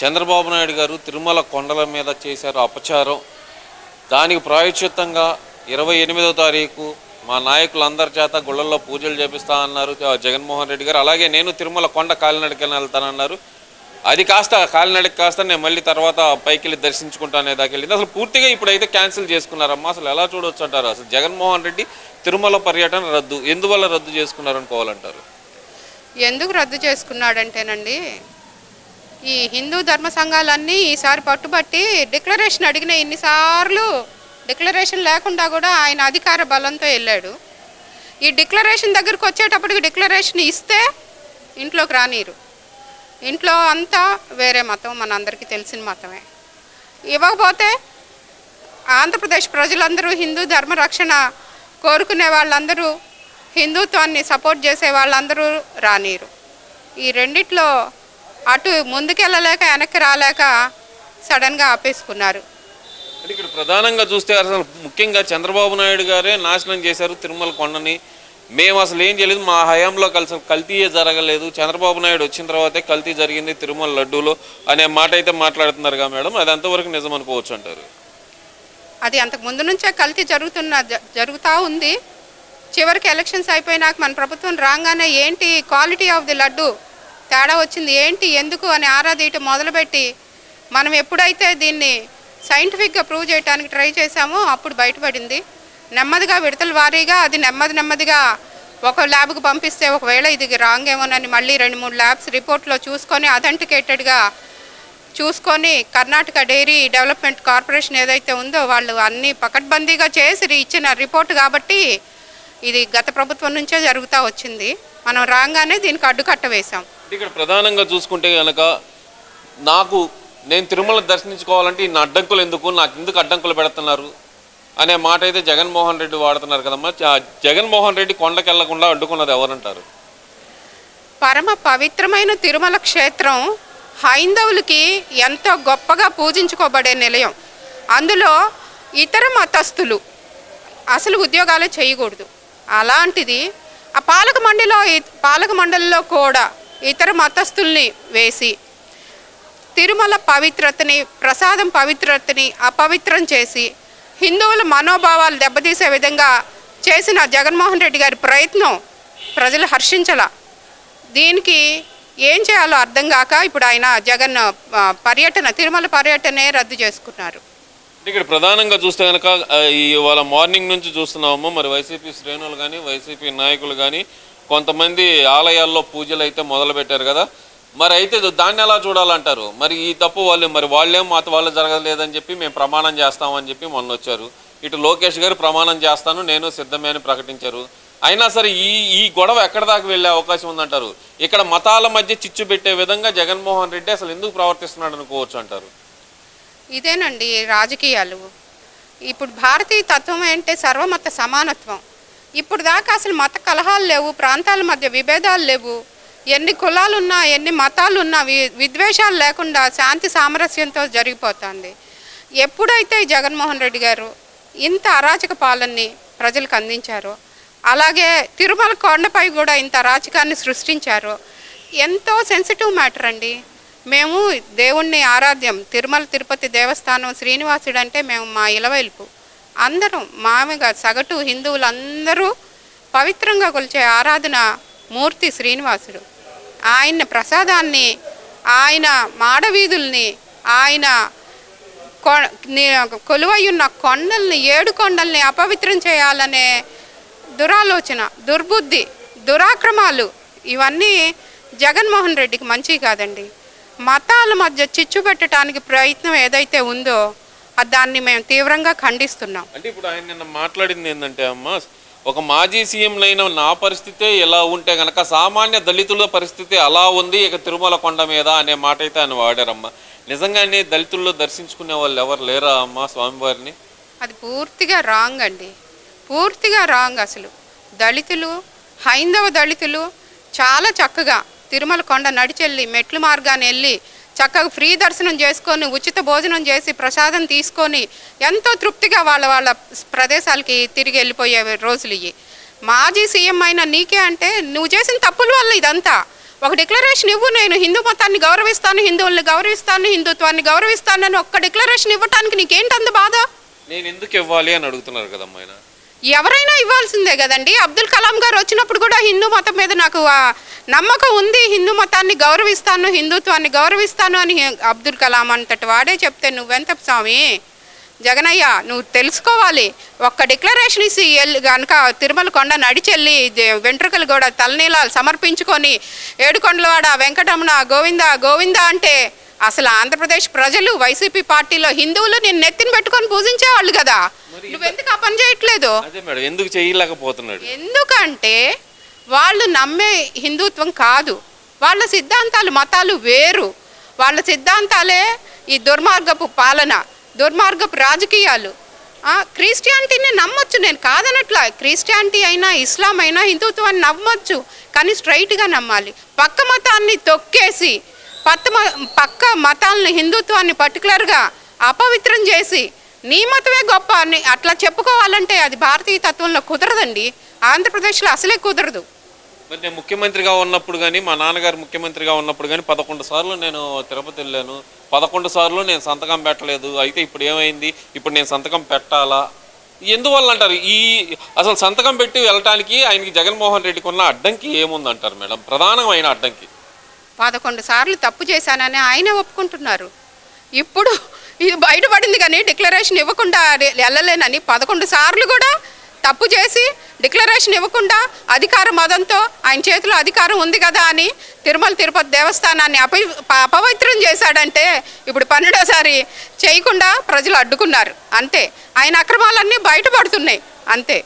చంద్రబాబు నాయుడు గారు తిరుమల కొండల మీద చేశారు అపచారం. దానికి ప్రాయశ్చిత్తంగా 28వ తారీఖు మా నాయకులందరి చేత గుళ్ళల్లో పూజలు చేపిస్తా అన్నారు జగన్మోహన్ రెడ్డి గారు. అలాగే నేను తిరుమల కొండ కాలినడకని వెళ్తానన్నారు. అది కాస్త కాలినడక కాస్త నేను మళ్ళీ తర్వాత పైకి వెళ్ళి దర్శించుకుంటానే దాకా వెళ్ళింది. అసలు పూర్తిగా ఇప్పుడైతే క్యాన్సిల్ చేసుకున్నారమ్మా. అసలు ఎలా చూడవచ్చు అంటారు? అసలు జగన్మోహన్ రెడ్డి తిరుమల పర్యటన రద్దు ఎందువల్ల రద్దు చేసుకున్నారనుకోవాలంటారు? ఎందుకు రద్దు చేసుకున్నాడంటేనండి, ఈ హిందూ ధర్మ సంఘాలన్నీ ఈసారి పట్టుబట్టి డిక్లరేషన్ అడిగిన ఇన్నిసార్లు డిక్లరేషన్ లేకుండా కూడా ఆయన అధికార బలంతో వెళ్ళాడు. ఈ డిక్లరేషన్ దగ్గరకు వచ్చేటప్పటికి డిక్లరేషన్ ఇస్తే ఇంట్లోకి రానీరు. ఇంట్లో అంతా వేరే మతం, మనందరికీ తెలిసిన మతమే. ఇవ్వకపోతే ఆంధ్రప్రదేశ్ ప్రజలందరూ హిందూ ధర్మ రక్షణ కోరుకునే వాళ్ళందరూ, హిందుత్వాన్ని సపోర్ట్ చేసే వాళ్ళందరూ రానీరు. ఈ రెండిట్లో అటు ముందుకెళ్ళలేక వెనక్కి రాలేక సడన్గా ఆపేసుకున్నారు. అంటే ఇక్కడ ప్రధానంగా చూస్తే అసలు ముఖ్యంగా చంద్రబాబు నాయుడు గారే నాశనం చేశారు తిరుమల కొండని. మేము అసలు ఏం చేయలేదు, మా హయాంలో కల్తీయే జరగలేదు, చంద్రబాబు నాయుడు వచ్చిన తర్వాతే కల్తీ జరిగింది తిరుమల లడ్డూలో అనే మాట అయితే మాట్లాడుతున్నారుగా మేడం, అది అంతవరకు నిజం అనుకోవచ్చు అంటారు? అది అంతకు ముందు నుంచే కల్తీ జరుగుతూ ఉంది. చివరికి ఎలక్షన్స్ అయిపోయినాక మన ప్రభుత్వం రాగానే ఏంటి క్వాలిటీ ఆఫ్ ది లడ్డు తేడా వచ్చింది, ఏంటి ఎందుకు అని ఆరాధీయటం మొదలుపెట్టి మనం ఎప్పుడైతే దీన్ని సైంటిఫిక్గా ప్రూవ్ చేయడానికి ట్రై చేశామో అప్పుడు బయటపడింది. నెమ్మదిగా విడతల వారీగా అది నెమ్మదిగా ఒక ల్యాబ్కి పంపిస్తే ఒకవేళ ఇది రాంగ్ ఏమోనని మళ్ళీ 2-3 ల్యాబ్స్ రిపోర్ట్లో చూసుకొని అథెంటికేటెడ్గా చూసుకొని కర్ణాటక డైరీ డెవలప్మెంట్ కార్పొరేషన్ ఏదైతే ఉందో వాళ్ళు అన్నీ పకడ్బందీగా చేసి ఇచ్చిన రిపోర్ట్ కాబట్టి ఇది గత ప్రభుత్వం నుంచే జరుగుతూ వచ్చింది. మనం రాగానే దీనికి అడ్డుకట్ట వేశాం. ఇక్కడ ప్రధానంగా చూసుకుంటే కనుక నేను తిరుమల దర్శించుకోవాలంటే ఇన్ని అడ్డంకులు ఎందుకు, నాకు ఎందుకు అడ్డంకులు పెడుతున్నారు అనే మాట అయితే జగన్మోహన్ రెడ్డి వాడుతున్నారు కదమ్మా. జగన్మోహన్ రెడ్డి కొండకెళ్లకుండా అడ్డుకున్నది ఎవరంటారు? పరమ పవిత్రమైన తిరుమల క్షేత్రం హైందవులకి ఎంతో గొప్పగా పూజించుకోబడే నిలయం. అందులో ఇతర మతస్థులు అసలు ఉద్యోగాలే చేయకూడదు. అలాంటిది ఆ పాలక మండలిలో కూడా ఇతర మతస్థుల్ని వేసి తిరుమల పవిత్రతని, ప్రసాదం పవిత్రతని అపవిత్రం చేసి హిందువుల మనోభావాలు దెబ్బతీసే విధంగా చేసిన జగన్మోహన్ రెడ్డి గారి ప్రయత్నం ప్రజలు హర్షించాల. దీనికి ఏం చేయాలో అర్థం కాక ఇప్పుడు ఆయన జగన్ తిరుమల పర్యటనే రద్దు చేసుకున్నారు. ఇక్కడ ప్రధానంగా చూస్తే కనుక ఇవాళ మార్నింగ్ నుంచి చూస్తున్నాము, మరి వైసీపీ శ్రేణులు కానీ వైసీపీ నాయకులు కానీ కొంతమంది ఆలయాల్లో పూజలు అయితే మొదలుపెట్టారు కదా. మరి అయితే దాన్ని ఎలా చూడాలంటారు? మరి ఈ తప్పు వాళ్ళేం మాత వాళ్ళు జరగలేదని చెప్పి మేము ప్రమాణం చేస్తామని చెప్పి మొన్న వచ్చారు. ఇటు లోకేష్ గారు ప్రమాణం చేస్తాను నేను సిద్ధమే అని ప్రకటించారు. అయినా సరే ఈ గొడవ ఎక్కడ దాకా వెళ్ళే అవకాశం ఉందంటారు? ఇక్కడ మతాల మధ్య చిచ్చు పెట్టే విధంగా జగన్మోహన్ రెడ్డి అసలు ఎందుకు ప్రవర్తిస్తున్నాడు అనుకోవచ్చు అంటారు? ఇదేనండి రాజకీయాలు. ఇప్పుడు భారతీయ తత్వం అంటే సర్వమత సమానత్వం. ఇప్పుడు దాకా అసలు మత కలహాలు లేవు, ప్రాంతాల మధ్య విభేదాలు లేవు, ఎన్ని కులాలున్నా ఎన్ని మతాలున్నా విద్వేషాలు లేకుండా శాంతి సామరస్యంతో జరిగిపోతుంది. ఎప్పుడైతే జగన్మోహన్ రెడ్డి గారు ఇంత అరాచక పాలనని ప్రజలకు అందించారో, అలాగే తిరుమల కొండపై కూడా ఇంత అరాచకాన్ని సృష్టించారో, ఎంతో సెన్సిటివ్ మ్యాటర్ అండి. మేము దేవుణ్ణి ఆరాధ్యం, తిరుమల తిరుపతి దేవస్థానం శ్రీనివాసుడు అంటే మేము మా ఇలవెల్పు అందరం మామూలుగా సగటు హిందువులందరూ పవిత్రంగా కొలిచే ఆరాధన మూర్తి శ్రీనివాసుడు. ఆయన ప్రసాదాన్ని, ఆయన మాడవీధుల్ని, ఆయన కొలువయ్యున్న కొండల్ని, 7 కొండల్ని అపవిత్రం చేయాలనే దురాలోచన, దుర్బుద్ధి, దురాక్రమాలు ఇవన్నీ జగన్మోహన్ రెడ్డికి మంచి కాదండి. మతాల మధ్య చిచ్చు పెట్టడానికి ప్రయత్నం ఏదైతే ఉందో దాన్ని మేము తీవ్రంగా ఖండిస్తున్నాం. అంటే ఇప్పుడు ఆయన నిన్న మాట్లాడింది ఏంటంటే అమ్మ, ఒక మాజీ సీఎంలైన నా పరిస్థితే ఎలా ఉంటే కనుక సామాన్య దళితుల పరిస్థితి అలా ఉంది ఇక తిరుమల కొండ మీద అనే మాట అయితే ఆయన వాడారమ్మా. నిజంగానే దళితుల్లో దర్శించుకునే వాళ్ళు ఎవరు లేరా అమ్మ స్వామివారిని? అది పూర్తిగా రాంగ్ అండి, పూర్తిగా రాంగ్. అసలు దళితులు, హైందవ దళితులు చాలా చక్కగా తిరుమల కొండ నడిచెళ్ళి మెట్లు మార్గాన్ని వెళ్ళి చక్కగా ఫ్రీ దర్శనం చేసుకొని ఉచిత భోజనం చేసి ప్రసాదం తీసుకొని ఎంతో తృప్తిగా వాళ్ళ ప్రదేశాలకి తిరిగి వెళ్ళిపోయే రోజులు ఇవి. మాజీ సీఎం అయిన నీకే అంటే నువ్వు చేసిన తప్పుల వల్ల ఇదంతా ఒక డిక్లరేషన్ ఇవ్వు, నేను హిందూ మతాన్ని గౌరవిస్తాను, హిందువుల్ని గౌరవిస్తాను, హిందుత్వాన్ని గౌరవిస్తాను అని ఒక్క డిక్లరేషన్ ఇవ్వటానికి నీకేంటంత బాధ? నేను ఎందుకు ఇవ్వాలి అని అడుగుతున్నారు కదమ్మా ఆయన. ఎవరైనా ఇవ్వాల్సిందే కదండి. అబ్దుల్ కలాం గారు వచ్చినప్పుడు కూడా హిందూ మతం మీద నాకు నమ్మకం ఉంది, హిందూ మతాన్ని గౌరవిస్తాను, హిందుత్వాన్ని గౌరవిస్తాను అని అబ్దుల్ కలాం అంతటి వాడే చెప్తే నువ్వెంత స్వామి? జగనయ్య, నువ్వు తెలుసుకోవాలి. ఒక్క డిక్లరేషన్ ఇసి కనుక తిరుమల కొండ నడిచెళ్ళి వెంట్రుకలు కూడా తలనీలాలు సమర్పించుకొని ఏడుకొండలవాడ వెంకటరమణ గోవింద గోవింద అంటే అసలు ఆంధ్రప్రదేశ్ ప్రజలు వైసీపీ పార్టీలో హిందువులు నేను నెత్తిన పెట్టుకొని పూజించేవాళ్ళు కదా. నువ్వెందుకు ఆ పని చేయట్లేదు? అదే మేడం, ఎందుకు చేయలేకపోతున్నాడు? ఎందుకంటే వాళ్ళు నమ్మే హిందుత్వం కాదు, వాళ్ళ సిద్ధాంతాలు మతాలు వేరు. వాళ్ళ సిద్ధాంతాలే ఈ దుర్మార్గపు పాలన, దుర్మార్గపు రాజకీయాలు. క్రిస్టియానిటీని నమ్మొచ్చు, నేను కాదనట్లా. క్రిస్టియానిటీ అయినా ఇస్లాం అయినా హిందుత్వాన్ని నమ్మొచ్చు, కానీ స్ట్రైట్గా నమ్మాలి. పక్క మతాన్ని తొక్కేసి పక్క మతాలను హిందుత్వాన్ని పర్టికులర్గా అపవిత్రం చేసి నీ మతమే గొప్ప అని అట్లా చెప్పుకోవాలంటే అది భారతీయ తత్వంలో కుదరదండి. ఆంధ్రప్రదేశ్లో అసలే కుదరదు. మరి నేను ముఖ్యమంత్రిగా ఉన్నప్పుడు కానీ, మా నాన్నగారు ముఖ్యమంత్రిగా ఉన్నప్పుడు కానీ 11 సార్లు నేను తిరుపతి వెళ్ళాను. 11 సార్లు నేను సంతకం పెట్టలేదు. అయితే ఇప్పుడు ఏమైంది? ఇప్పుడు నేను సంతకం పెట్టాలా? ఎందువల్ల అంటారు? అసలు సంతకం పెట్టి వెళ్ళటానికి ఆయనకి జగన్మోహన్ రెడ్డికి ఉన్న అడ్డంకి ఏముందంటారు మేడం? ప్రధానమైన అడ్డంకి 11 సార్లు తప్పు చేశానని ఆయనే ఒప్పుకుంటున్నారు. ఇప్పుడు ఇది బయటపడింది, కానీ డిక్లరేషన్ ఇవ్వకుండా వెళ్ళలేనని 11 సార్లు కూడా తప్పు చేసి డిక్లరేషన్ ఇవ్వకుండా అధికార మదంతో ఆయన చేతిలో అధికారం ఉంది కదా అని తిరుమల తిరుపతి దేవస్థానాన్ని అపవిత్రం చేశాడంటే ఇప్పుడు 12సారి చేయకుండా ప్రజలు అడ్డుకున్నారు. అంతే, ఆయన అక్రమాలన్నీ బయటపడుతున్నాయి అంతే.